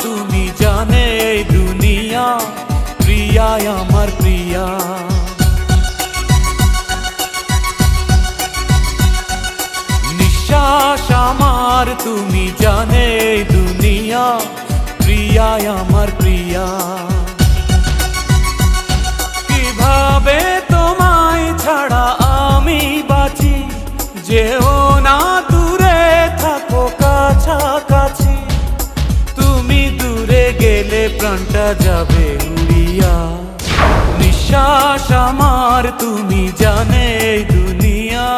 তুমি জানে এই দুনিয়া, প্রিয়া আমার প্রিয়া। নিঃশ্বাস আমার তুমি জানে এই দুনিয়া, প্রিয়া আমার প্রিয়া। কিভাবে তোমায় ছাড়া আমি বাঁচি, যেও না দূরে থাকো কাছাকাছি। তুমি দূরে গেলে প্রাণটা যাবে উড়িয়া। নিঃশ্বাস আমার তুমি জানে এই দুনিয়া।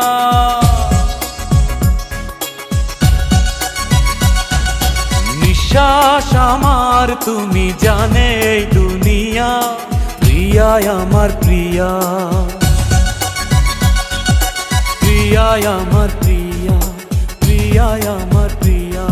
নিঃশ্বাস আমার তুমি জানে এই দুনিয়া, প্রিয়া আমার প্রিয়া। প্রিয়া আমার প্রিয়া, প্রিয়া আমার প্রিয়া।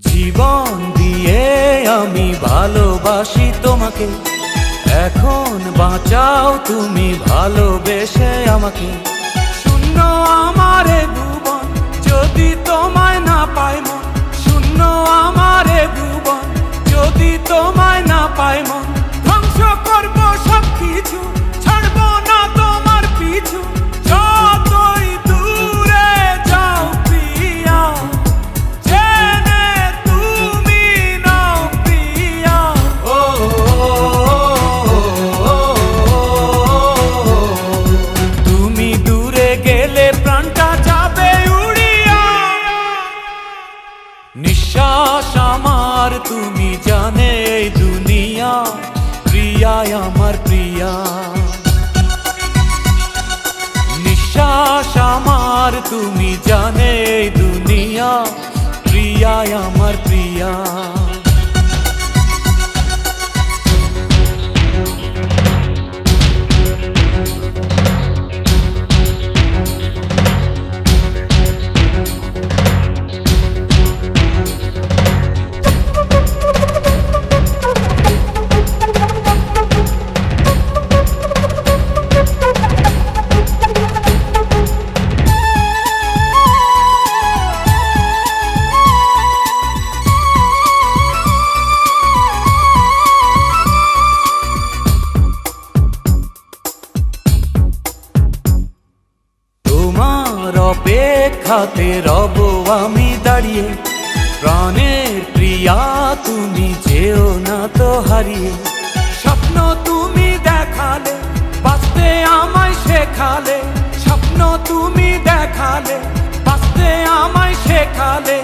জীবন দিয়ে আমি ভালোবাসি তোমাকে, এখন বাঁচাও তুমি ভালোবেসে আমাকে। শূন্য আমারে ভুবন যদি তোমায় না পাই মন, শূন্য আমারে ভুবন যদি তোমায় না পাই মন। ধ্বংস করব সব কিছু, ছাড়বো না তোমার পিছু, যতই দূরে যাও প্রিয়া, জেনে তুমি নাও প্রিয়া। ও তুমি দূরে গেলে প্রাণটা যাবে উড়িয়া। নিঃশ্বাস আমার তুমি জানে এই দুনিয়া, প্রিয়া আমার প্রিয়া। নিঃশ্বাস আমার তুমি জানে এই দুনিয়া, প্রিয়া আমার প্রিয়া। অপেক্ষাতে রব আমি দাঁড়িয়ে, প্রাণের প্রিয়া তুমি যেও না তো হারিয়ে। স্বপ্ন তুমি দেখালে, বাঁচতে আমায় শেখালে। স্বপ্ন তুমি দেখালে, বাঁচতে আমায় শেখালে।